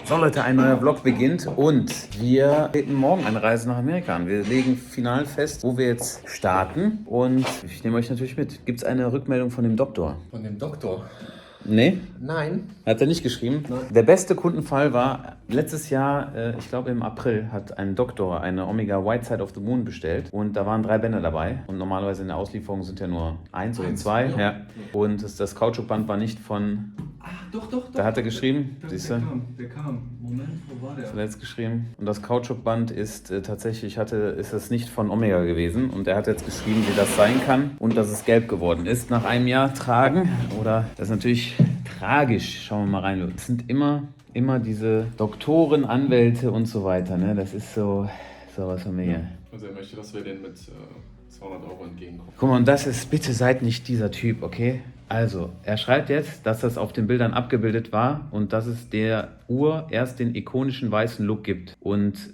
So Leute, ein neuer Vlog beginnt und wir treten morgen eine Reise nach Amerika an. Wir legen final fest, wo wir jetzt starten und ich nehme euch natürlich mit. Gibt es eine Rückmeldung von dem Doktor? Von dem Doktor? Nee? Nein. Hat er nicht geschrieben? Nein. Der beste Kundenfall war letztes Jahr, ich glaube im April, hat ein Doktor eine Omega White Side of the Moon bestellt und da waren 3 Bänder dabei und normalerweise in der Auslieferung sind ja nur 1 oder 2. Ja. Und das Kautschukband war nicht von... Ach, doch. Da hat er geschrieben, siehst du? Der kam. Moment, wo war der? Zuletzt geschrieben. Und das Kautschukband ist tatsächlich, ist es nicht von Omega gewesen. Und er hat jetzt geschrieben, wie das sein kann und dass es gelb geworden ist. Nach einem Jahr tragen. Oder das ist natürlich tragisch. Schauen wir mal rein. Es sind immer diese Doktoren, Anwälte und so weiter. Ne? Das ist so was von mir. Ja. Also er möchte, dass wir den mit 200 € entgegenkommen. Guck mal, und das ist, bitte seid nicht dieser Typ, okay? Also, er schreibt jetzt, dass das auf den Bildern abgebildet war und dass es der Uhr erst den ikonischen weißen Look gibt und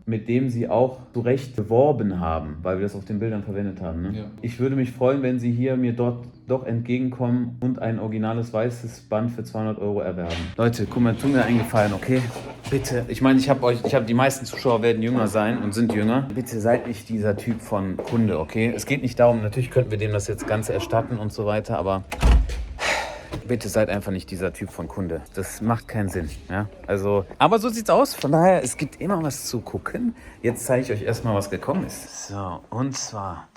mit dem sie auch zu Recht beworben haben, weil wir das auf den Bildern verwendet haben. Ne? Ja. Ich würde mich freuen, wenn sie hier mir dort doch entgegenkommen und ein originales weißes Band für 200 € erwerben. Leute, guck mal, tut mir einen Gefallen, okay? Bitte, ich meine, die meisten Zuschauer werden jünger sein und sind jünger. Bitte seid nicht dieser Typ von Kunde, okay? Es geht nicht darum, natürlich könnten wir dem das jetzt Ganze erstatten und so weiter, aber bitte seid einfach nicht dieser Typ von Kunde. Das macht keinen Sinn. Ja? Also, aber so sieht's aus. Von daher, es gibt immer was zu gucken. Jetzt zeige ich euch erstmal, was gekommen ist. So, und zwar,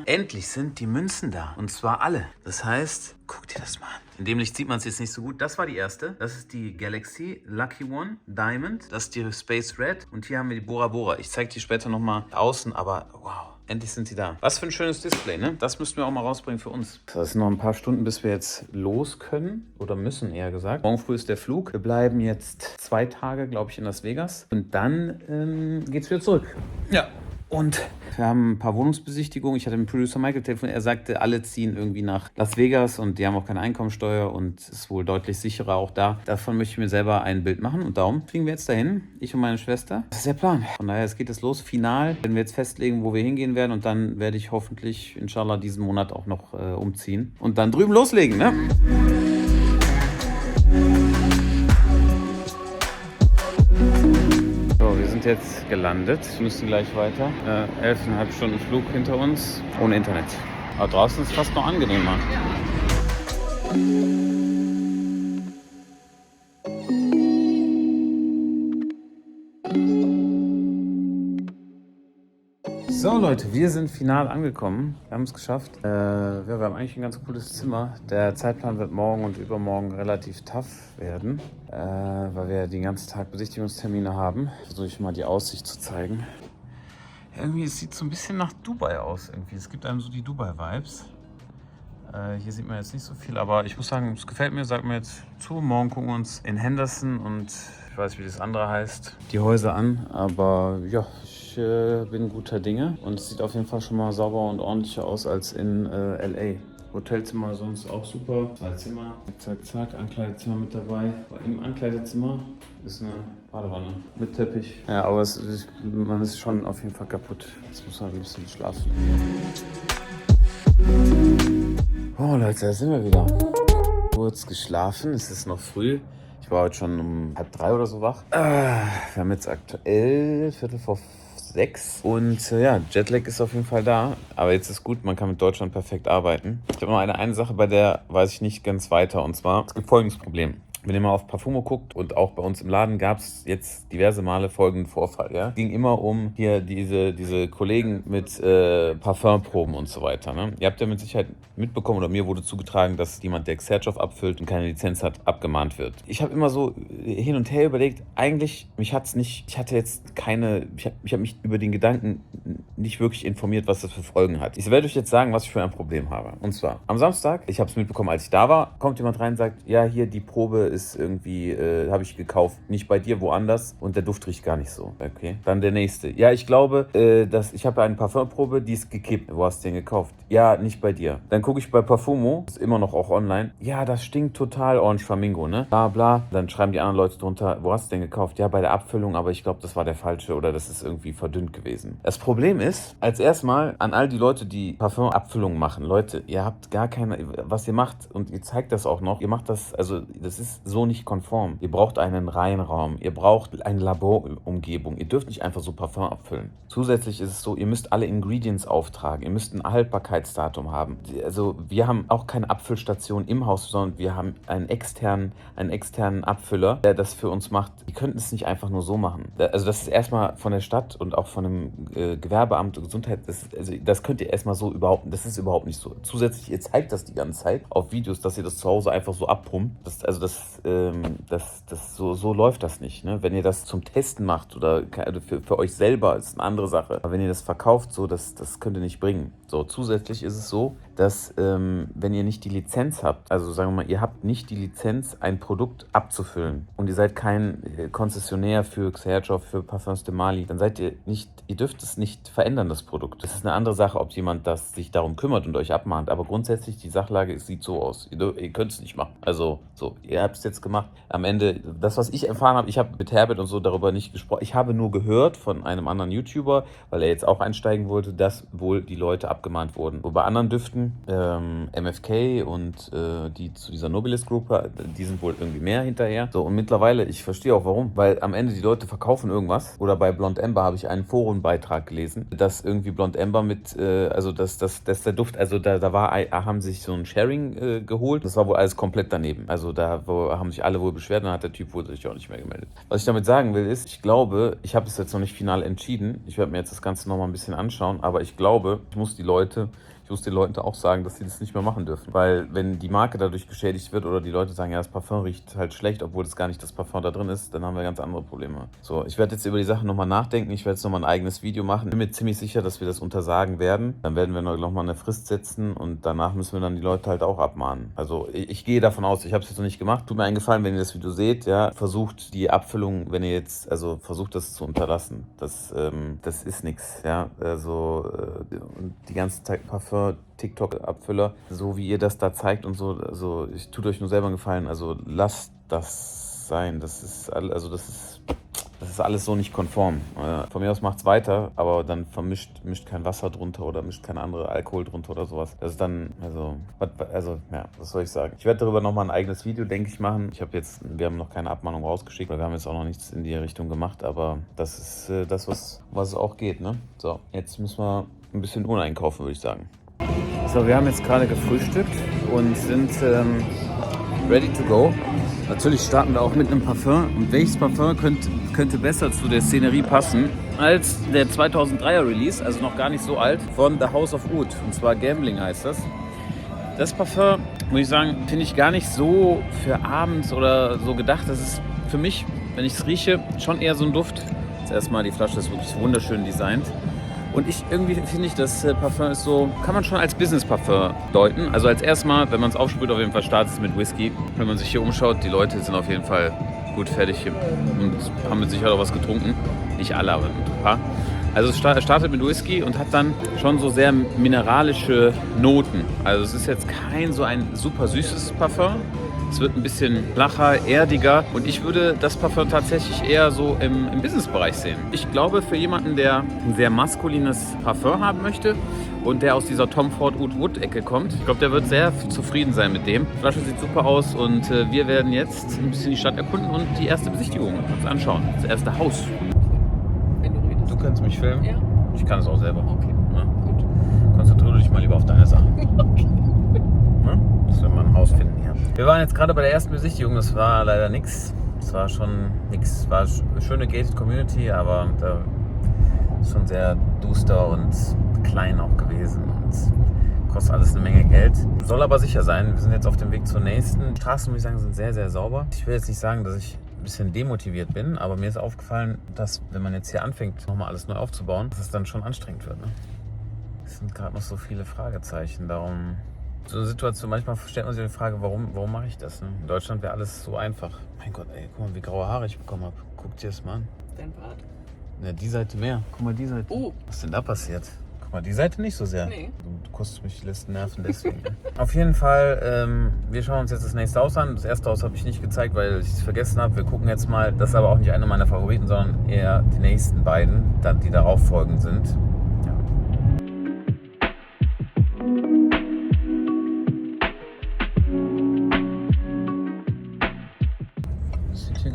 endlich sind die Münzen da. Und zwar alle. Das heißt, guck dir das mal an. In dem Licht sieht man es jetzt nicht so gut. Das war die erste. Das ist die Galaxy Lucky One Diamond. Das ist die Space Red. Und hier haben wir die Bora Bora. Ich zeige die später nochmal außen, aber wow. Endlich sind sie da. Was für ein schönes Display, ne? Das müssten wir auch mal rausbringen für uns. Das sind noch ein paar Stunden, bis wir jetzt los können. Oder müssen, eher gesagt. Morgen früh ist der Flug. Wir bleiben jetzt 2 Tage, glaube ich, in Las Vegas. Und dann geht's wieder zurück. Ja. Und wir haben ein paar Wohnungsbesichtigungen. Ich hatte mit dem Producer Michael telefoniert. Er sagte, alle ziehen irgendwie nach Las Vegas und die haben auch keine Einkommensteuer und es ist wohl deutlich sicherer auch da. Davon möchte ich mir selber ein Bild machen und darum fliegen wir jetzt dahin. Ich und meine Schwester. Das ist der Plan. Von daher, es geht jetzt los. Final werden wir jetzt festlegen, wo wir hingehen werden und dann werde ich hoffentlich, inshallah, diesen Monat auch noch umziehen und dann drüben loslegen, ne? Wir sind jetzt gelandet, wir müssen gleich weiter. 11,5 Stunden Flug hinter uns, ohne Internet. Aber draußen ist es fast noch angenehmer. So Leute, wir sind final angekommen. Wir haben es geschafft. Wir haben eigentlich ein ganz cooles Zimmer. Der Zeitplan wird morgen und übermorgen relativ tough werden, weil wir den ganzen Tag Besichtigungstermine haben. Versuche ich mal die Aussicht zu zeigen. Irgendwie, es sieht so ein bisschen nach Dubai aus irgendwie. Es gibt einem so die Dubai-Vibes. Hier sieht man jetzt nicht so viel, aber ich muss sagen, es gefällt mir. Sagt mir jetzt zu. Morgen gucken wir uns in Henderson und ich weiß, wie das andere heißt, die Häuser an. Aber ja, ich bin guter Dinge und es sieht auf jeden Fall schon mal sauber und ordentlicher aus als in LA. Hotelzimmer sonst auch super. 2 Zimmer, zack, Ankleidezimmer mit dabei. Im Ankleidezimmer ist eine Badewanne mit Teppich. Ja, aber man ist schon auf jeden Fall kaputt. Jetzt muss man ein bisschen schlafen. Oh Leute, da sind wir wieder. Kurz geschlafen, es ist noch früh. Ich war heute schon um 2:30 oder so wach. Wir haben jetzt aktuell 5:45 und ja, Jetlag ist auf jeden Fall da. Aber jetzt ist gut, man kann mit Deutschland perfekt arbeiten. Ich habe noch eine Sache, bei der weiß ich nicht ganz weiter. Und zwar, es gibt folgendes Problem. Wenn ihr mal auf Parfumo guckt und auch bei uns im Laden gab es jetzt diverse Male folgenden Vorfall. Ja? Es ging immer um hier diese Kollegen mit Parfümproben und so weiter. Ne? Ihr habt ja mit Sicherheit mitbekommen oder mir wurde zugetragen, dass jemand, der Xerjoff abfüllt und keine Lizenz hat, abgemahnt wird. Ich habe immer so hin und her überlegt, eigentlich, ich habe mich über den Gedanken nicht wirklich informiert, was das für Folgen hat. Ich werde euch jetzt sagen, was ich für ein Problem habe. Und zwar, am Samstag, ich habe es mitbekommen, als ich da war, kommt jemand rein und sagt, ja, hier die Probe ist irgendwie, habe ich gekauft, nicht bei dir, woanders und der Duft riecht gar nicht so. Okay, dann der nächste. Ja, ich glaube, ich habe eine Parfümprobe, die ist gekippt. Wo hast du den gekauft? Ja, nicht bei dir. Dann gucke ich bei Parfumo, ist immer noch auch online. Ja, das stinkt total, Orange Flamingo, ne? Bla bla. Dann schreiben die anderen Leute drunter, wo hast du den gekauft? Ja, bei der Abfüllung, aber ich glaube, das war der falsche oder das ist irgendwie verdünnt gewesen. Das Problem ist, als erstmal an all die Leute, die Parfümabfüllungen machen, Leute, ihr habt gar keine, was ihr macht und ihr zeigt das auch noch, ihr macht das, also das ist ist so nicht konform. Ihr braucht einen Reinraum, ihr braucht eine Laborumgebung. Ihr dürft nicht einfach so Parfum abfüllen. Zusätzlich ist es so, ihr müsst alle Ingredients auftragen. Ihr müsst ein Haltbarkeitsdatum haben. Also wir haben auch keine Abfüllstation im Haus, sondern wir haben einen externen Abfüller, der das für uns macht. Die könnten es nicht einfach nur so machen. Also das ist erstmal von der Stadt und auch von dem Gewerbeamt und Gesundheit, das könnt ihr erstmal so das ist überhaupt nicht so. Zusätzlich, ihr zeigt das die ganze Zeit auf Videos, dass ihr das zu Hause einfach so abpumpt. So läuft das nicht. Ne? Wenn ihr das zum Testen macht oder für euch selber, ist eine andere Sache. Aber wenn ihr das verkauft, so, das könnt ihr nicht bringen. So, zusätzlich ist es so, dass wenn ihr nicht die Lizenz habt, also sagen wir mal, ihr habt nicht die Lizenz, ein Produkt abzufüllen und ihr seid kein Konzessionär für Xerjoff, für Parfums de Mali, dann seid ihr dürft es nicht verändern, das Produkt. Das ist eine andere Sache, ob jemand sich darum kümmert und euch abmahnt, aber grundsätzlich die Sachlage sieht so aus. Ihr könnt es nicht machen. Also so, ihr habt es jetzt gemacht. Am Ende, das, was ich erfahren habe, ich habe mit Herbert und so darüber nicht gesprochen. Ich habe nur gehört von einem anderen YouTuber, weil er jetzt auch einsteigen wollte, dass wohl die Leute abgemahnt wurden. Wo bei anderen Düften, MFK und die zu dieser Nobilis Group, die sind wohl irgendwie mehr hinterher. So, und mittlerweile, ich verstehe auch warum, weil am Ende die Leute verkaufen irgendwas. Oder bei Blond Amber habe ich einen Forenbeitrag gelesen, dass irgendwie Blond Amber dass der Duft, also haben sich so ein Sharing geholt. Das war wohl alles komplett daneben. Also haben sich alle wohl beschwert, dann hat der Typ wohl sich auch nicht mehr gemeldet. Was ich damit sagen will ist, ich glaube, ich habe es jetzt noch nicht final entschieden. Ich werde mir jetzt das Ganze nochmal ein bisschen anschauen, aber ich glaube, ich muss den Leuten auch sagen, dass sie das nicht mehr machen dürfen. Weil wenn die Marke dadurch geschädigt wird oder die Leute sagen, ja, das Parfum riecht halt schlecht, obwohl das gar nicht das Parfum da drin ist, dann haben wir ganz andere Probleme. So, ich werde jetzt über die Sache nochmal nachdenken. Ich werde jetzt nochmal ein eigenes Video machen. Ich bin mir ziemlich sicher, dass wir das untersagen werden. Dann werden wir nochmal eine Frist setzen und danach müssen wir dann die Leute halt auch abmahnen. Also ich gehe davon aus, ich habe es jetzt noch nicht gemacht. Tut mir einen Gefallen, wenn ihr das Video seht, ja, versucht die Abfüllung, versucht das zu unterlassen. Das ist nichts, ja. Also die ganze Zeit Parfum TikTok-Abfüller, so wie ihr das da zeigt und so, also ich tut euch nur selber einen Gefallen, also lasst das sein, das ist alles so nicht konform. Von mir aus macht's weiter, aber dann mischt kein Wasser drunter oder mischt kein anderer Alkohol drunter oder sowas. Das ist dann, was soll ich sagen? Ich werde darüber nochmal ein eigenes Video, denke ich, machen. Wir haben noch keine Abmahnung rausgeschickt, weil wir haben jetzt auch noch nichts in die Richtung gemacht, aber das ist das, was auch geht, ne? So, jetzt müssen wir ein bisschen Uhren einkaufen, würde ich sagen. So, wir haben jetzt gerade gefrühstückt und sind ready to go. Natürlich starten wir auch mit einem Parfum. Und welches Parfum könnte besser zu der Szenerie passen als der 2003er Release, also noch gar nicht so alt, von The House of Oud. Und zwar Gambling heißt das. Das Parfum, muss ich sagen, finde ich gar nicht so für abends oder so gedacht. Das ist für mich, wenn ich es rieche, schon eher so ein Duft. Zuerst mal, die Flasche ist wirklich wunderschön designt. Und finde ich, das Parfum ist so, kann man schon als Business-Parfum deuten. Also als erstes Mal, wenn man es aufsprüht, auf jeden Fall startet es mit Whisky. Wenn man sich hier umschaut, die Leute sind auf jeden Fall gut fertig und haben mit Sicherheit auch was getrunken. Nicht alle, aber ein paar. Also es startet mit Whisky und hat dann schon so sehr mineralische Noten. Also es ist jetzt kein so ein super süßes Parfum. Es wird ein bisschen flacher, erdiger und ich würde das Parfum tatsächlich eher so im Businessbereich sehen. Ich glaube, für jemanden, der ein sehr maskulines Parfum haben möchte und der aus dieser Tom Ford Oud Wood-Ecke kommt, ich glaube, der wird sehr zufrieden sein mit dem. Die Flasche sieht super aus und wir werden jetzt ein bisschen die Stadt erkunden und die erste Besichtigung uns anschauen. Das erste Haus. Wenn du redest. Du kannst mich filmen? Ja. Ich kann es auch selber. Okay, Ja. gut. Konzentriere dich mal lieber auf deine Sachen. Okay. Ne? Dass wir mal ein Haus finden hier. Wir waren jetzt gerade bei der ersten Besichtigung, das war leider nichts. Es war schon nichts. Es war eine schöne Gated Community, aber da ist schon sehr duster und klein auch gewesen und kostet alles eine Menge Geld. Soll aber sicher sein. Wir sind jetzt auf dem Weg zur nächsten. Die Straßen, muss ich sagen, sind sehr, sehr sauber. Ich will jetzt nicht sagen, dass ich ein bisschen demotiviert bin, aber mir ist aufgefallen, dass wenn man jetzt hier anfängt, nochmal alles neu aufzubauen, dass es dann schon anstrengend wird. Ne? Es sind gerade noch so viele Fragezeichen, darum... So eine Situation, manchmal stellt man sich die Frage, warum mache ich das? Ne? In Deutschland wäre alles so einfach. Mein Gott, ey, guck mal, wie graue Haare ich bekommen habe. Guck dir das mal an. Dein Bart. Ja, die Seite mehr. Guck mal, die Seite. Oh. Was ist denn da passiert? Guck mal, die Seite nicht so sehr. Nee. Du kostest mich die letzten Nerven deswegen. Auf jeden Fall, wir schauen uns jetzt das nächste Haus an. Das erste Haus habe ich nicht gezeigt, weil ich es vergessen habe. Wir gucken jetzt mal, das ist aber auch nicht einer meiner Favoriten, sondern eher die nächsten beiden, die darauf folgend sind.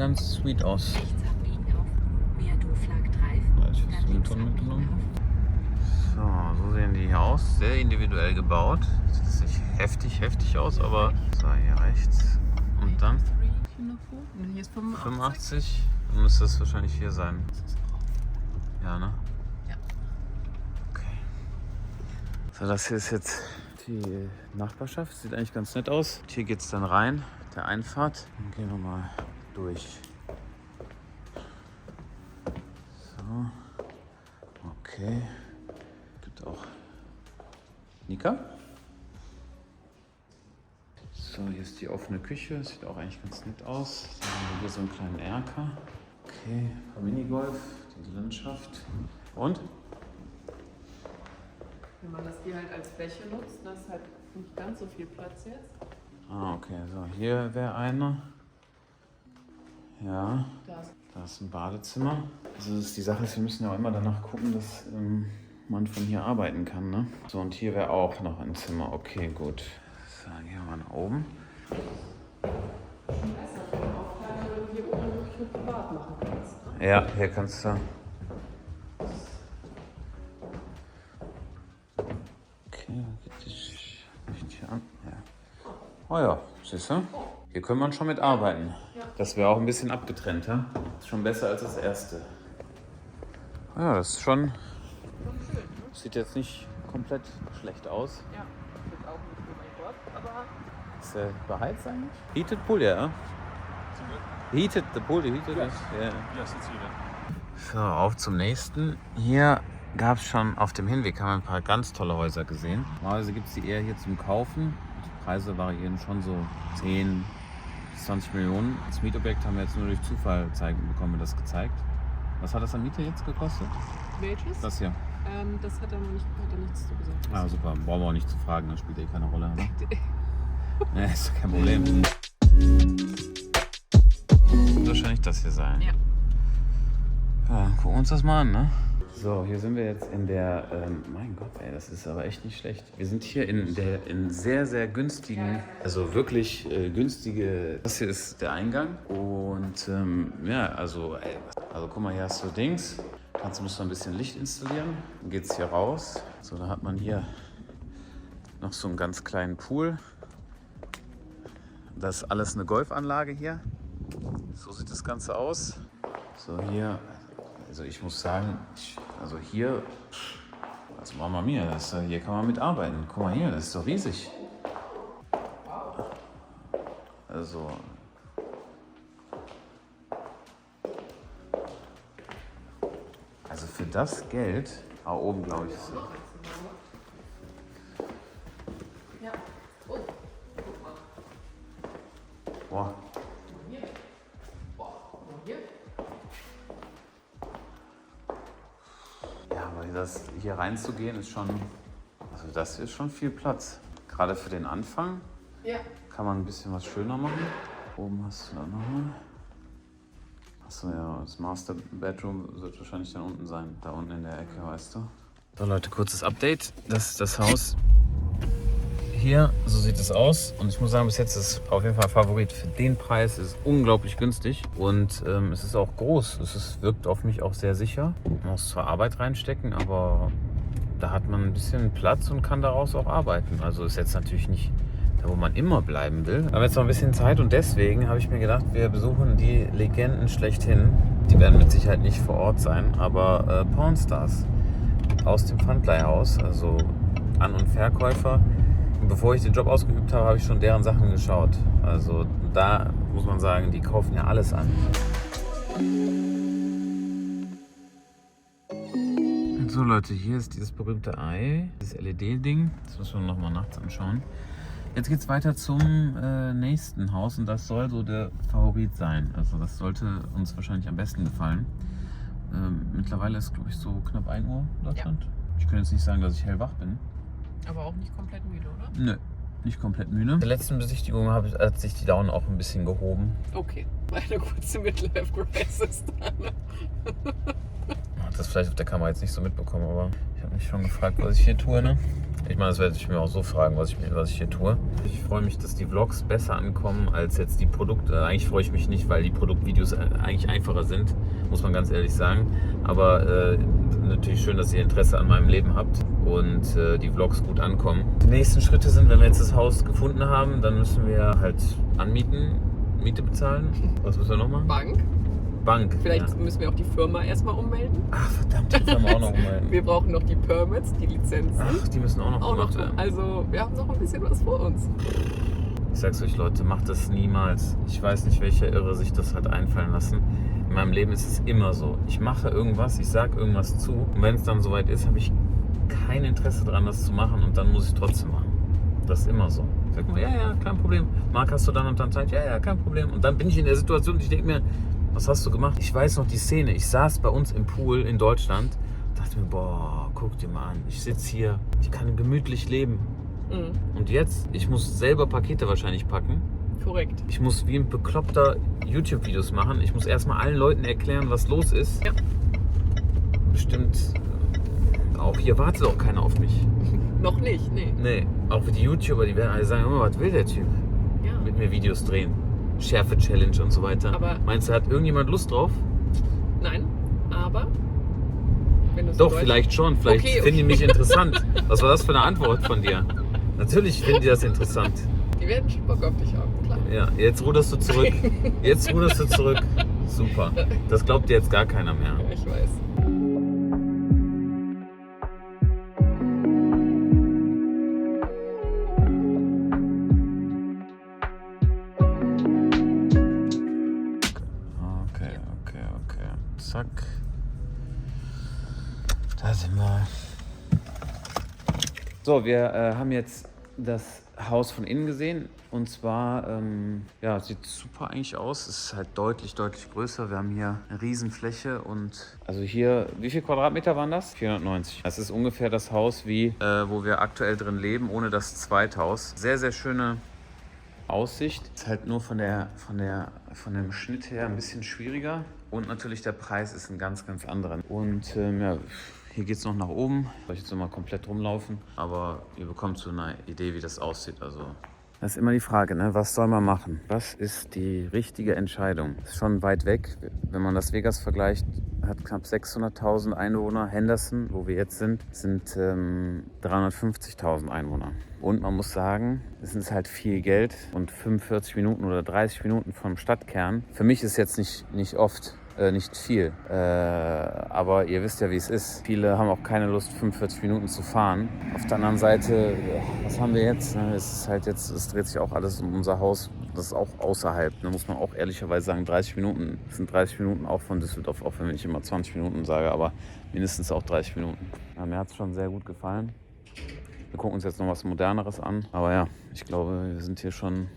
ganz sweet aus. Rechts abbiegen auf Meadow-Flag Drive. Ja, ich habe den Ton mitgenommen. So sehen die hier aus. Sehr individuell gebaut. Sieht nicht heftig aus, aber so, hier rechts. Und dann Und hier ist 85. 85. Dann müsste das wahrscheinlich hier sein. Ja, ne? Ja. Okay. So, das hier ist jetzt die Nachbarschaft. Sieht eigentlich ganz nett aus. Hier geht es dann rein, der Einfahrt. Dann gehen wir mal durch. So. Okay. Gibt auch Nika. So, hier ist die offene Küche. Sieht auch eigentlich ganz nett aus. Dann haben wir hier so einen kleinen Erker. Okay, Minigolf, die Landschaft. Und? Wenn man das hier halt als Fläche nutzt, das ist halt nicht ganz so viel Platz jetzt. Ah, okay. So, hier wäre einer. Ja, Das. da ist ein Badezimmer. Also das ist die Sache, ist, wir müssen ja auch immer danach gucken, dass man von hier arbeiten kann, ne? So, und hier wäre auch noch ein Zimmer. Okay, gut. So, dann gehen wir mal nach oben. Besser für den Aufteil, weil du hier oben wirklich nur privat machen kannst. Ne? Ja, hier kannst du. Okay, dann geht das Licht hier an. Ja. Oh ja, siehst du? Hier können wir schon mit arbeiten. Ja. Das wäre auch ein bisschen abgetrennter. Ist schon besser als das erste. Ja, das ist schon. Sieht jetzt nicht komplett schlecht aus. Ja, das wird auch nicht so mein Gott, aber Ist beheizt eigentlich? Heated Pool, ja. Heated, the pool, heated is. Yeah. Yes, it's heated. So, auf zum nächsten. Hier gab es schon auf dem Hinweg, haben wir ein paar ganz tolle Häuser gesehen. Normalerweise gibt es die eher hier zum Kaufen. Die Preise variieren schon so 10 bis 20 Millionen. Das Mietobjekt haben wir jetzt nur durch Zufall bekommen, das gezeigt. Was hat das an Miete jetzt gekostet? welches? Das hier. Das hat er noch nicht, hat er nichts zu gesagt. Ah, super. Brauchen wir auch nicht zu fragen, das spielt eh keine Rolle. Ne? Ja, ist kein Problem. Wird wahrscheinlich das hier sein. Ja. Ja, gucken wir uns das mal an, ne? So, hier sind wir jetzt in der, mein Gott, ey, das ist aber echt nicht schlecht. Wir sind hier in sehr, sehr günstigen, also wirklich günstige, das hier ist der Eingang. Und ja, also guck mal, hier hast du Dings. Müssen wir ein bisschen Licht installieren. Dann geht's hier raus. So, da hat man hier noch so einen ganz kleinen Pool. Das ist alles eine Golfanlage hier. So sieht das Ganze aus. So, hier, also ich muss sagen, also hier, das Mama mia, hier kann man mitarbeiten. Guck mal hier, das ist doch riesig. Also, für das Geld, oben glaube ich. Ist Ja. Oh, guck mal. Boah. Hier. Boah, guck mal hier. Ja, aber das hier reinzugehen ist schon, also das ist schon viel Platz. Gerade für den Anfang Ja. kann man ein bisschen was schöner machen. Oben hast du da nochmal. Achso, ja, das Master Bedroom wird wahrscheinlich dann unten sein. Da unten in der Ecke, weißt du. So Leute, kurzes Update. Das ist das Haus hier. So sieht es aus. Und ich muss sagen, bis jetzt ist es auf jeden Fall Favorit. Für den Preis ist es unglaublich günstig. Und es ist auch groß. Wirkt auf mich auch sehr sicher. Man muss zwar Arbeit reinstecken, aber da hat man ein bisschen Platz und kann daraus auch arbeiten. Also ist jetzt natürlich nicht da, wo man immer bleiben will. Wir haben jetzt noch ein bisschen Zeit und deswegen habe ich mir gedacht, wir besuchen die Legenden schlechthin. Die werden mit Sicherheit nicht vor Ort sein, aber Pornstars aus dem Pfandleihhaus, also An- und Verkäufer. Und bevor ich den Job ausgeübt habe, habe ich schon deren Sachen geschaut. Also da muss man sagen, die kaufen ja alles an. So Leute, hier ist dieses berühmte Ei, dieses LED-Ding. Das müssen wir nochmal nachts anschauen. Jetzt geht es weiter zum nächsten Haus und das soll so der Favorit sein. Also das sollte uns wahrscheinlich am besten gefallen. Mittlerweile ist, glaube ich, so knapp 1 Uhr in Deutschland. Ja. Ich könnte jetzt nicht sagen, dass ich hellwach bin. Aber auch nicht komplett müde, oder? Nö, nicht komplett müde. In der letzten Besichtigung hat sich die Laune auch ein bisschen gehoben. Okay, eine kurze Midlife-Crisis dann. das vielleicht auf der Kamera jetzt nicht so mitbekommen, aber ich habe mich schon gefragt, was ich hier tue, ne? Ich meine, das werde ich mir auch so fragen, was ich hier tue. Ich freue mich, dass die Vlogs besser ankommen als jetzt die Produkte. Eigentlich freue ich mich nicht, weil die Produktvideos eigentlich einfacher sind, muss man ganz ehrlich sagen. Aber natürlich schön, dass ihr Interesse an meinem Leben habt und die Vlogs gut ankommen. Die nächsten Schritte sind, wenn wir jetzt das Haus gefunden haben, dann müssen wir halt anmieten, Miete bezahlen. Was müssen wir noch machen? Bank. Vielleicht ja. müssen wir auch die Firma erstmal ummelden. Ach verdammt, die Firma auch noch ummelden. Wir brauchen noch die Permits, die Lizenzen. Ach, die müssen auch noch gemacht werden. Also wir haben noch ein bisschen was vor uns. Ich sag's euch, Leute, macht das niemals. Ich weiß nicht, welcher Irre sich das hat einfallen lassen. In meinem Leben ist es immer so. Ich mache irgendwas, ich sag irgendwas zu und wenn es dann soweit ist, habe ich kein Interesse daran, das zu machen und dann muss ich es trotzdem machen. Das ist immer so. Ich sag mal, ja, kein Problem. Marc, hast du dann und dann Zeit? Ja, kein Problem. Und dann bin ich in der Situation und ich denke mir, was hast du gemacht? Ich weiß noch die Szene. Ich saß bei uns im Pool in Deutschland und dachte mir, boah, guck dir mal an. Ich sitze hier, ich kann gemütlich leben. Und jetzt, ich muss selber Pakete wahrscheinlich packen. Korrekt. Ich muss wie ein Bekloppter YouTube-Videos machen. Ich muss erstmal allen Leuten erklären, was los ist. Ja. Bestimmt, auch hier wartet auch keiner auf mich. Noch nicht, nee. Nee, auch die YouTuber, die werden alle sagen, oh, was will der Typ? Ja. Mit mir Videos drehen. Schärfe-Challenge und so weiter. Aber meinst du, hat irgendjemand Lust drauf? Nein, aber wenn du Doch, vielleicht schon. Vielleicht Okay. finden die mich interessant. Was war das für eine Antwort von dir? Natürlich finden die das interessant. Die werden schon Bock auf dich haben, klar. Ja, jetzt ruderst du zurück. Jetzt ruderst du zurück. Super. Das glaubt dir jetzt gar keiner mehr. Ja, ich weiß. Okay. Zack. Da sind wir. So, wir haben jetzt das Haus von innen gesehen. Und zwar, ja, sieht super eigentlich aus. Es ist halt deutlich größer. Wir haben hier eine Riesenfläche und also hier, wie viel Quadratmeter waren das? 490. Das ist ungefähr das Haus, wie wo wir aktuell drin leben, ohne das Zweithaus. Sehr schöne Aussicht. Ist halt nur von dem Schnitt her ein bisschen schwieriger. Und natürlich der Preis ist ein ganz anderer. Und ja, hier geht es noch nach oben. Soll ich jetzt noch mal komplett rumlaufen. Aber ihr bekommt so eine Idee, wie das aussieht. Also das ist immer die Frage, ne? Was soll man machen? Was ist die richtige Entscheidung? Ist schon weit weg. Wenn man Las Vegas vergleicht, hat knapp 600.000 Einwohner. Henderson, wo wir jetzt sind 350.000 Einwohner. Und man muss sagen, es ist halt viel Geld und 45 Minuten oder 30 Minuten vom Stadtkern. Für mich ist jetzt nicht oft, nicht viel. Aber ihr wisst ja, wie es ist. Viele haben auch keine Lust, 45 Minuten zu fahren. Auf der anderen Seite, was haben wir jetzt? Es ist halt jetzt, es dreht sich auch alles um unser Haus. Das ist auch außerhalb. Da muss man auch ehrlicherweise sagen, 30 Minuten sind 30 Minuten auch von Düsseldorf. Auch wenn ich immer 20 Minuten sage, aber mindestens auch 30 Minuten. Ja, mir hat es schon sehr gut gefallen. Wir gucken uns jetzt noch was Moderneres an. Aber ja, ich glaube, wir sind hier schon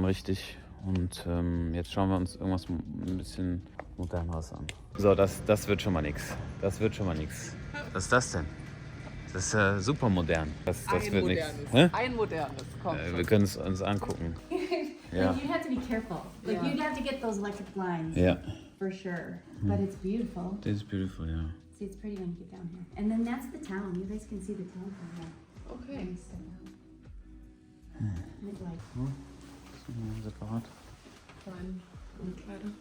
richtig. Und jetzt schauen wir uns irgendwas ein bisschen Moderneres an. So, das wird schon mal nichts. Was ist das denn? Das ist ja super modern. Das wird nichts. Ein modernes, komm. Wir können es uns angucken. Ja. Like, you'd have to be careful. Like, Yeah. you'd have to get those electric blinds. Ja. For sure. But it's beautiful. Das ist beautiful, ja. See, it's pretty when you get down here. And then that's the town. You guys can see the town from here. Okay. When you step out. Midlife. Separat. Klein Umkleide.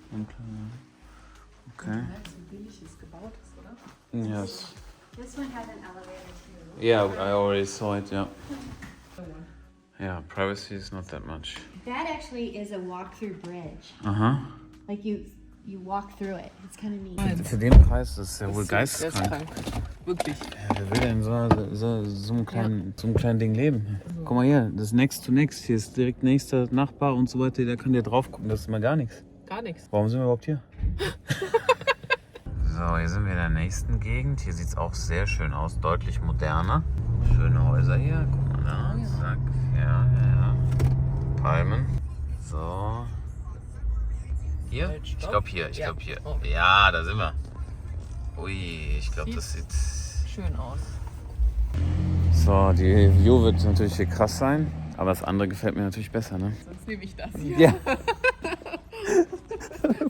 Okay. Ja, so billiges gebautes, oder? Yes. This one has an elevator too. Yeah, I already saw it, yeah. Yeah, privacy is not that much. That actually is a walk-through bridge. Aha. Like you walk through it. It's kind of neat. Für den Preis, das ist ja wohl geisteskrank. Wirklich. Ja, wer will denn so einem kleinen Ding leben? Guck mal hier, das ist next to next. Hier ist direkt nächster Nachbar und so weiter. Der kann dir drauf gucken, das ist mal gar nichts. Gar nichts. Warum sind wir überhaupt hier? So, hier sind wir in der nächsten Gegend. Hier sieht es auch sehr schön aus, deutlich moderner. Schöne Häuser hier, guck mal da. Zack, ja. Palmen. So. Hier? Ich glaube hier. Okay. Ja, da sind wir. Ui, ich glaube, das sieht Schön aus. So, die View wird natürlich hier krass sein, aber das andere gefällt mir natürlich besser, ne? Sonst nehme ich das hier. Ja.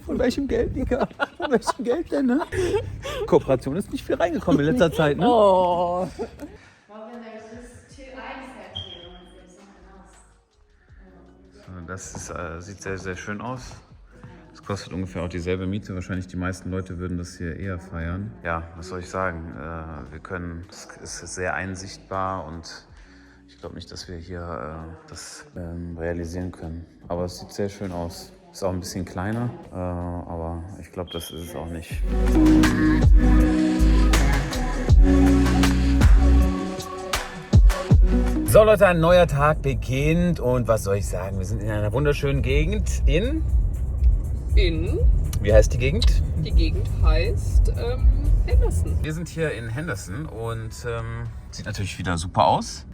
Von welchem Geld, Digga? Von welchem Geld denn, ne? Kooperation ist nicht viel reingekommen in letzter Zeit, ne? Oh. Well, then there's just 2 eye sets here, unless there's something else. Das ist, sieht sehr, sehr schön aus. Es kostet ungefähr auch dieselbe Miete. Wahrscheinlich die meisten Leute würden das hier eher feiern. Ja, was soll ich sagen? Es ist sehr einsichtbar und ich glaube nicht, dass wir hier das realisieren können. Aber es sieht sehr schön aus. Ist auch ein bisschen kleiner, aber ich glaube, das ist es auch nicht. So Leute, ein neuer Tag beginnt und was soll ich sagen? Wir sind in einer wunderschönen Gegend wie heißt die Gegend? Die Gegend heißt Henderson. Wir sind hier in Henderson und sieht natürlich wieder super aus.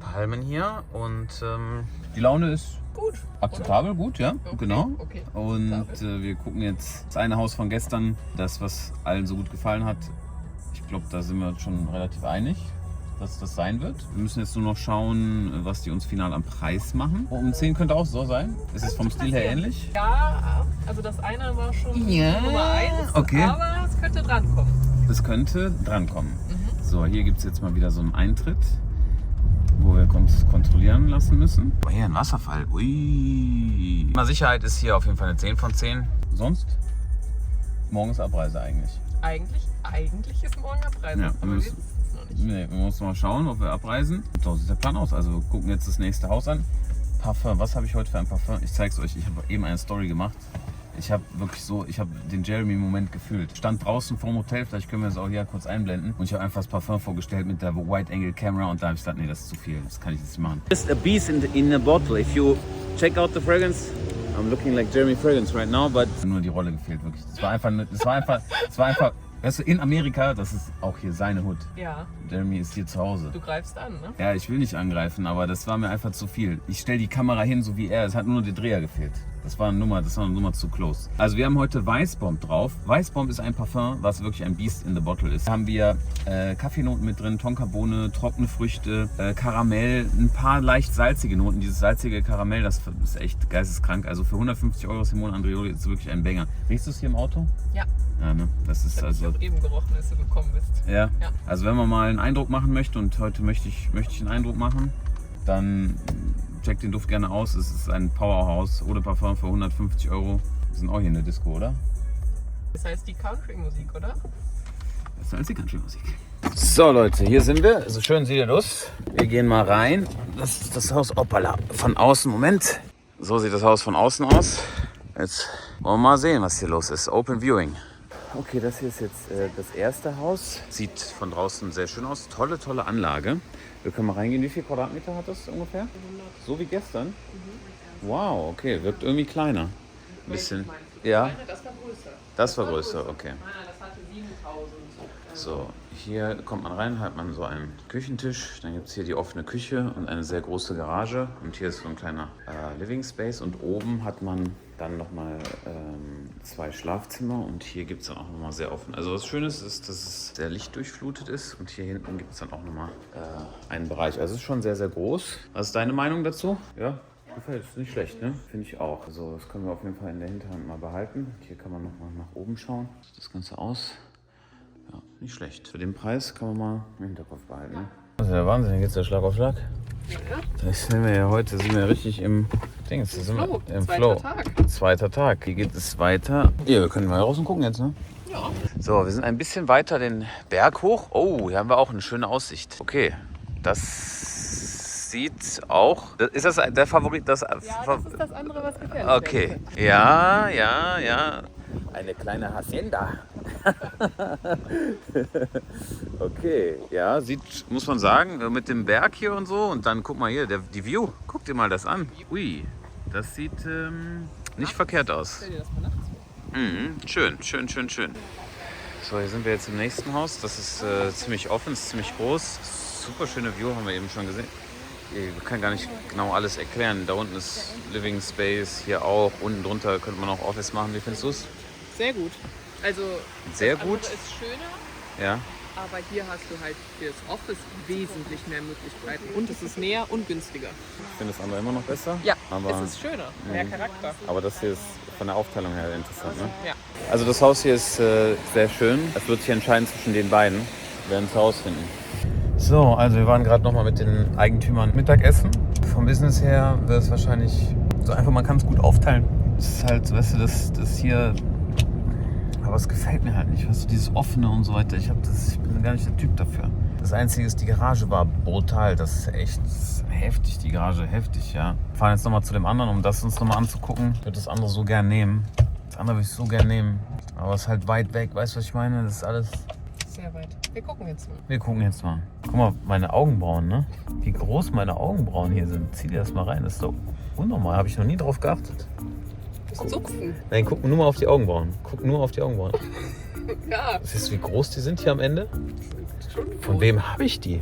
Palmen hier und die Laune ist Gut. akzeptabel, gut, ja, Okay, genau. okay. Und wir gucken jetzt das eine Haus von gestern, das, was allen so gut gefallen hat. Ich glaube, da sind wir schon relativ einig, dass das sein wird. Wir müssen jetzt nur noch schauen, was die uns final am Preis machen. Um 10 könnte auch so sein. Ist es vom Stil her ähnlich? Ja, also das eine war schon Ja, Nummer 1, okay. aber es könnte drankommen. Es könnte drankommen. So, hier gibt es jetzt mal wieder so einen Eintritt, wo wir uns kontrollieren lassen müssen. Oh, hier ein Wasserfall. Ui. Sicherheit ist hier auf jeden Fall eine 10 von 10. Sonst? Morgen ist Abreise eigentlich. Eigentlich ist morgen Abreise. Ja, aber wir wir müssen- wissen es noch nicht. Nee, wir müssen mal schauen, ob wir abreisen. So sieht der Plan aus. Also wir gucken jetzt das nächste Haus an. Parfum. Was habe ich heute für ein Parfum? Ich zeige es euch. Ich habe eben eine Story gemacht. Ich habe den Jeremy-Moment gefühlt. Stand draußen vorm Hotel, vielleicht können wir das auch hier kurz einblenden. Und ich habe einfach das Parfum vorgestellt mit der Wide-Angle-Camera und da habe ich gesagt, nee, das ist zu viel, das kann ich jetzt nicht machen. Just a beast in a bottle. If you check out the fragrance, I'm looking like Jeremy Fragrance right now, but... Nur die Rolle gefehlt, wirklich. Das war einfach, weißt du, in Amerika, das ist auch hier seine Hut. Ja, Jeremy ist hier zu Hause. du greifst an, ne? Ja, ich will nicht angreifen, aber das war mir einfach zu viel. Ich stelle die Kamera hin, so wie er. Es hat nur der Dreher gefehlt. Das war eine Nummer zu close. Also wir haben heute Weißbomb drauf. Weißbomb ist ein Parfum, was wirklich ein Beast in the Bottle ist. Da haben wir Kaffeenoten mit drin, Tonkabohne, trockene Früchte, Karamell, ein paar leicht salzige Noten. Dieses salzige Karamell, das ist echt geisteskrank. Also für 150 € Simone Andreoli ist wirklich ein Banger. Riechst du es hier im Auto? Ja. Ja, ne? Das ist Das also... habe ich auch eben gerochen, als du gekommen bist. Ja. Ja. Also wenn man mal einen Eindruck machen möchte und heute möchte ich einen Eindruck machen, dann checkt den Duft gerne aus. Es ist ein Powerhouse, Eau de Parfum für 150 €. Wir sind auch hier in der Disco, oder? Das heißt die Country-Musik, oder? Das ist als die Country-Musik. So Leute, hier sind wir. So schön sieht es. Wir gehen mal rein. Das ist das Haus Opala. Von außen, Moment. So sieht das Haus von außen aus. Jetzt wollen wir mal sehen, was hier los ist. Open Viewing. Okay, das hier ist jetzt das erste Haus. Sieht von draußen sehr schön aus. Tolle Anlage. Wir können mal reingehen. Wie viel Quadratmeter hat das ungefähr? So wie gestern? Wow, okay. Wirkt irgendwie kleiner. Ein bisschen. Ja, Das war größer. das war größer, okay. Nein, das hatte 7000. So, hier kommt man rein, hat man so einen Küchentisch. Dann gibt es hier die offene Küche und eine sehr große Garage. Und hier ist so ein kleiner Living Space. Und oben hat man dann nochmal 2 Schlafzimmer. Und hier gibt es dann auch nochmal sehr offen. Also was Schönes ist, dass es sehr lichtdurchflutet ist. Und hier hinten gibt es dann auch nochmal einen Bereich. Also es ist schon sehr, sehr groß. Was ist deine Meinung dazu? Ja? Gefällt, ist nicht schlecht, ne? Finde ich auch. Also das können wir auf jeden Fall in der Hinterhand mal behalten. Hier kann man nochmal nach oben schauen. Wie sieht das Ganze aus? Ja, nicht schlecht. Für den Preis kann man mal im Hinterkopf behalten. Ne? Das ist ja Wahnsinn, hier geht's ja Schlag auf Schlag. Das sind wir ja heute, sind wir richtig im Dings. Sind wir im Flow. Zweiter Tag. Hier geht es weiter. Ja, wir können mal raus und gucken jetzt, ne? Ja. So, wir sind ein bisschen weiter den Berg hoch. Oh, hier haben wir auch eine schöne Aussicht. Okay, das sieht auch... Ist das der Favorit? Ja, das ist das andere, was gefällt. Okay. Ja. Eine kleine Hacienda. Okay, ja, muss man sagen, mit dem Berg hier und so. Und dann guck mal hier, die View. Guck dir mal das an. Ui, das sieht nicht verkehrt aus. Stell dir das mal nachts vor. Schön. So, hier sind wir jetzt im nächsten Haus. Das ist ziemlich offen, ist ziemlich groß. Super schöne View, haben wir eben schon gesehen. Ich kann gar nicht genau alles erklären. Da unten ist Living Space, hier auch. Unten drunter könnte man auch Office machen. Wie findest du es? Sehr gut. Also, Sehr das andere gut. ist schöner, Ja. aber hier hast du halt für das Office wesentlich mehr Möglichkeiten. Und es ist näher und günstiger. Ich finde das andere immer noch besser. Ja, aber, es ist schöner, mehr Charakter. aber das hier ist von der Aufteilung her interessant, ne? Ja. Also das Haus hier ist sehr schön. Es wird sich entscheiden zwischen den beiden. Wir werden es herausfinden. So, also wir waren gerade nochmal mit den Eigentümern Mittagessen. Vom Business her wird es wahrscheinlich so einfach, man kann es gut aufteilen. Es ist halt, weißt du, das hier, aber es gefällt mir halt nicht, weißt du, dieses Offene und so weiter. Ich bin gar nicht der Typ dafür. Das Einzige ist, die Garage war brutal. Das ist echt heftig, die Garage, heftig, ja. Wir fahren jetzt nochmal zu dem anderen, um das uns nochmal anzugucken. Ich würde das andere so gern nehmen. Das andere würde ich so gern nehmen. Aber es ist halt weit weg, weißt du, was ich meine? Das ist alles... Sehr weit. Wir gucken jetzt mal. Wir gucken jetzt mal. Guck mal, meine Augenbrauen, ne? Wie groß meine Augenbrauen hier sind. Zieh dir das mal rein. Das ist doch unnormal. Habe ich noch nie drauf geachtet. Das Zupfen. Nein, guck nur mal auf die Augenbrauen. Guck nur auf die Augenbrauen. Ja. Siehst du, wie groß die sind hier am Ende? Schon Von wem habe ich die?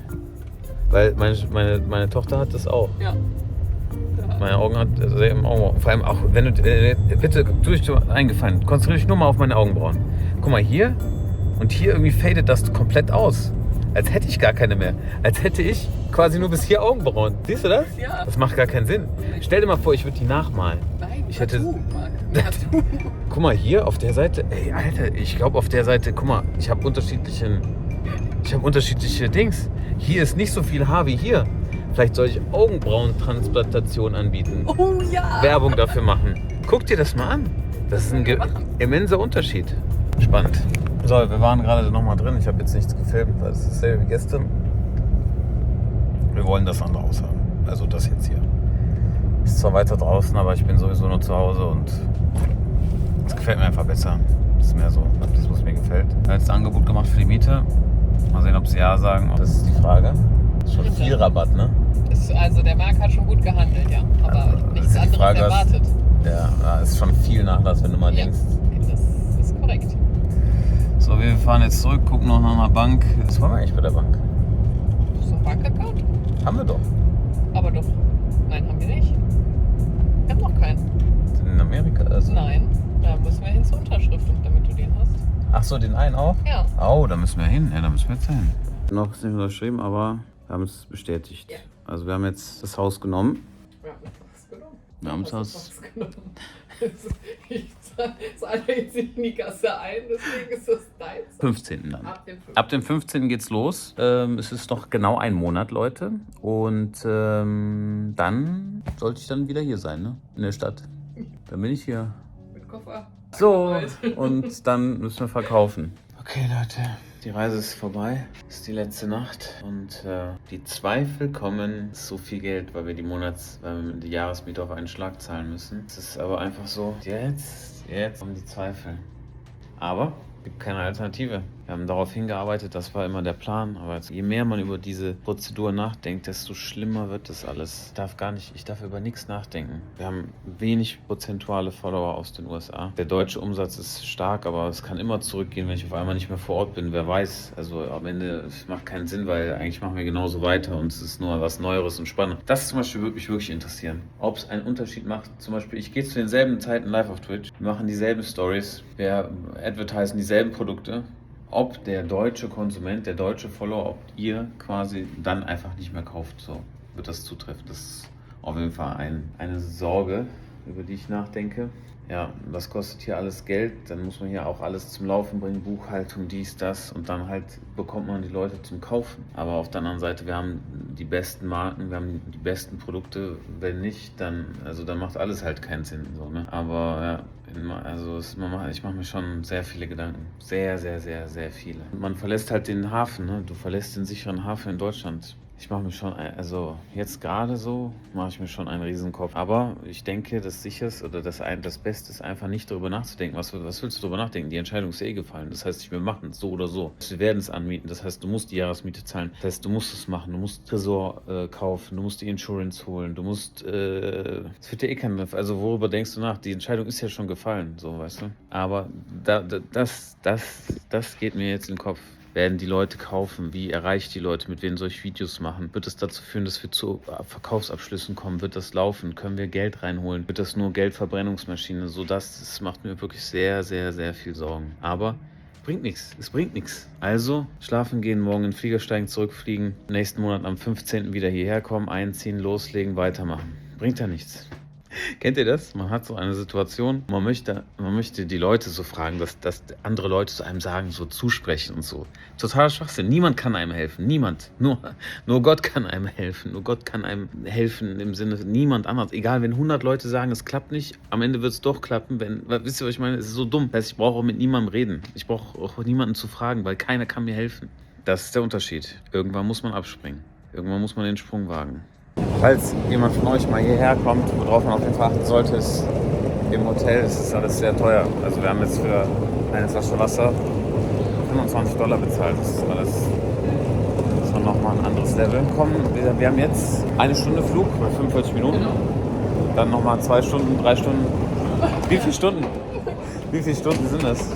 Weil meine Tochter hat das auch. Ja. Meine Augen hat selben Augenbrauen. Vor allem auch, wenn du, bitte, tu dich eingefallen. Konzentriere dich nur mal auf meine Augenbrauen. Guck mal, hier und hier irgendwie fadet das komplett aus. Als hätte ich gar keine mehr. Als hätte ich quasi nur bis hier Augenbrauen. Siehst du das? Ja. Das macht gar keinen Sinn. Stell dir mal vor, ich würde die nachmalen. Nein, Ich hätte- Tattoo, Marc. Tattoo. Guck mal, hier auf der Seite. Ey, Alter, ich glaube auf der Seite, guck mal, ich habe unterschiedliche Dings. Hier ist nicht so viel Haar wie hier. Vielleicht soll ich Augenbrauentransplantation anbieten. Oh ja. Werbung dafür machen. Guck dir das mal an. Das ist ein immenser Unterschied. Spannend. So, wir waren gerade nochmal drin. Ich habe jetzt nichts gefilmt, weil es ist dasselbe wie gestern. Wir wollen das andere aushaben. Also das jetzt hier. Ist zwar weiter draußen, aber ich bin sowieso nur zu Hause und es gefällt mir einfach besser. Das ist mehr so, das was mir gefällt. Ich habe jetzt ein Angebot gemacht für die Miete. Mal sehen, ob sie ja sagen. Das ist die Frage. Das ist schon viel Rabatt, ne? Also der Marc hat schon gut gehandelt, ja. Aber Also, nichts ist die anderes Frage, erwartet. Ja, da ist schon viel Nachlass, wenn du mal Ja, denkst. das ist korrekt. So, wir fahren jetzt zurück, gucken noch nach einer Bank. Was wollen wir eigentlich bei der Bank? So ein Bankaccount? Haben wir doch. Aber doch. Nein, haben wir nicht. Wir haben noch keinen. In Amerika. Also. Nein. Da müssen wir hin zur Unterschrift, damit du den hast. Ach so, den einen auch? Ja. Oh, da müssen wir hin. Ja, da müssen wir jetzt hin. Noch ist nicht unterschrieben, aber wir haben es bestätigt. Ja. Also wir haben jetzt das Haus genommen. Wir haben was genommen. Wir haben das Was Haus. genommen. Ich zahle jetzt nicht in die Kasse ein, deswegen ist das deins. 15. dann. Ab dem 5. Ab dem 15. geht's los. Es ist noch genau ein Monat, Leute. Und dann sollte ich dann wieder hier sein, ne? In der Stadt. Dann bin ich hier. Mit Koffer. So, und dann müssen wir verkaufen. Okay, Leute, die Reise ist vorbei. Es ist die letzte Nacht und die Zweifel kommen. Es ist so viel Geld, weil wir die Jahresmiete auf einen Schlag zahlen müssen. Es ist aber einfach so, jetzt kommen die Zweifel. Aber es gibt keine Alternative. Wir haben darauf hingearbeitet, das war immer der Plan. Aber je mehr man über diese Prozedur nachdenkt, desto schlimmer wird das alles. Ich darf über nichts nachdenken. Wir haben wenig prozentuale Follower aus den USA. Der deutsche Umsatz ist stark, aber es kann immer zurückgehen, wenn ich auf einmal nicht mehr vor Ort bin. Wer weiß. Also am Ende, es macht keinen Sinn, weil eigentlich machen wir genauso weiter und es ist nur was Neueres und Spannendes. Das zum Beispiel würde mich wirklich interessieren. Ob es einen Unterschied macht. Zum Beispiel, ich gehe zu denselben Zeiten live auf Twitch. Wir machen dieselben Stories. Wir advertisen dieselben Produkte. Ob der deutsche Konsument, der deutsche Follower, ob ihr quasi dann einfach nicht mehr kauft, so wird das zutreffen. Das ist auf jeden Fall eine Sorge, über die ich nachdenke. Ja, das kostet hier alles Geld, dann muss man hier auch alles zum Laufen bringen, Buchhaltung, dies, das und dann halt bekommt man die Leute zum Kaufen. Aber auf der anderen Seite, wir haben die besten Marken, wir haben die besten Produkte, wenn nicht, dann macht alles halt keinen Sinn. So, ne? Aber ja, ich mache mir schon sehr viele Gedanken. Sehr, sehr, sehr, sehr viele. Man verlässt halt den Hafen, ne? Du verlässt den sicheren Hafen in Deutschland. Ich mache mir schon, also jetzt gerade so, mache ich mir schon einen Riesenkopf. Aber ich denke, das Sicherste oder das Beste ist einfach nicht darüber nachzudenken. Was willst du darüber nachdenken? Die Entscheidung ist gefallen. Das heißt, wir machen es so oder so. Wir werden es anmieten. Das heißt, du musst die Jahresmiete zahlen. Das heißt, du musst es machen. Du musst Tresor kaufen. Du musst die Insurance holen. Du musst, es wird ja also worüber denkst du nach? Die Entscheidung ist ja schon gefallen, so, weißt du. Aber das geht mir jetzt in den Kopf. Werden die Leute kaufen? Wie erreiche ich die Leute? Mit wem soll ich Videos machen? Wird es dazu führen, dass wir zu Verkaufsabschlüssen kommen? Wird das laufen? Können wir Geld reinholen? Wird das nur Geldverbrennungsmaschine? Das macht mir wirklich sehr, sehr, sehr viel Sorgen. Aber bringt nichts. Es bringt nichts. Also schlafen gehen, morgen in den Flieger steigen, zurückfliegen, nächsten Monat am 15. wieder hierher kommen, einziehen, loslegen, weitermachen. Bringt ja nichts. Kennt ihr das? Man hat so eine Situation, man möchte die Leute so fragen, dass andere Leute zu einem sagen, so zusprechen und so. Totaler Schwachsinn. Niemand kann einem helfen. Niemand. Nur Gott kann einem helfen. Nur Gott kann einem helfen im Sinne, niemand anders. Egal, wenn 100 Leute sagen, es klappt nicht, am Ende wird es doch klappen. Wisst ihr, was ich meine? Es ist so dumm. Das heißt, ich brauche auch mit niemandem reden. Ich brauche auch niemanden zu fragen, weil keiner kann mir helfen. Das ist der Unterschied. Irgendwann muss man abspringen. Irgendwann muss man den Sprung wagen. Falls jemand von euch mal hierher kommt, worauf man auf jeden Fall achten sollte, ist, im Hotel ist es alles sehr teuer. Also wir haben jetzt für eine Flasche Wasser $25 bezahlt. Das ist alles nochmal ein anderes Level. Wir haben jetzt 1 Stunde Flug bei 45 Minuten. Genau. Dann nochmal 2 Stunden, 3 Stunden. Wie viele Stunden? Wie viele Stunden sind das?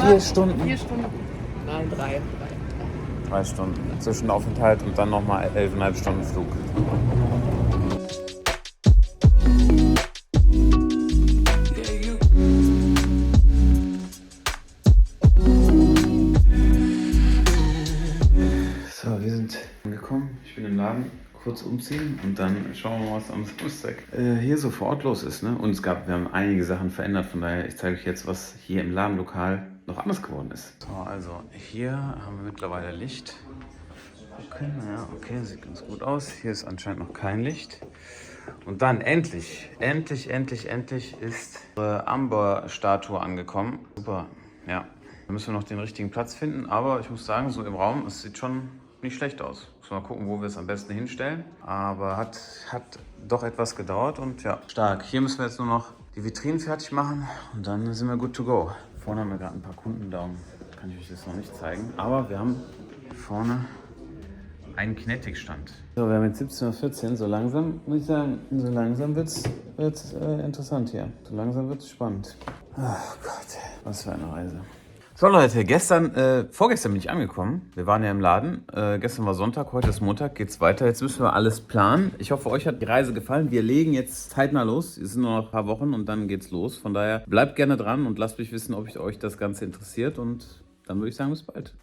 4 Stunden? 4 Stunden. Nein, 3. 3 Stunden Zwischenaufenthalt und dann nochmal 11,5 Stunden Flug. So, wir sind angekommen. Ich bin im Laden. Kurz umziehen und dann schauen wir mal, was am Samstag hier so vor Ort los ist. Ne? Und wir haben einige Sachen verändert, von daher, ich zeige euch jetzt, was hier im Ladenlokal noch anders geworden ist. So, also hier haben wir mittlerweile Licht. Okay, sieht ganz gut aus. Hier ist anscheinend noch kein Licht. Und dann endlich ist unsere Amber-Statue angekommen. Super, ja. Da müssen wir noch den richtigen Platz finden, aber ich muss sagen, so im Raum, es sieht schon nicht schlecht aus. Müssen wir mal gucken, wo wir es am besten hinstellen. Aber hat doch etwas gedauert und ja, stark. Hier müssen wir jetzt nur noch die Vitrinen fertig machen und dann sind wir good to go. Vorne haben wir gerade ein paar Kundendaumen. Kann ich euch jetzt noch nicht zeigen. Aber wir haben vorne einen Kinetic-Stand. So, wir haben jetzt 17:14 Uhr. So langsam, muss ich sagen, so langsam wird's interessant hier. So langsam wird es spannend. Ach Gott, was für eine Reise. So Leute, vorgestern bin ich angekommen. Wir waren ja im Laden. Gestern war Sonntag, heute ist Montag, geht's weiter. Jetzt müssen wir alles planen. Ich hoffe, euch hat die Reise gefallen. Wir legen jetzt zeitnah los. Es sind nur noch ein paar Wochen und dann geht's los. Von daher bleibt gerne dran und lasst mich wissen, ob euch das Ganze interessiert. Und dann würde ich sagen, bis bald.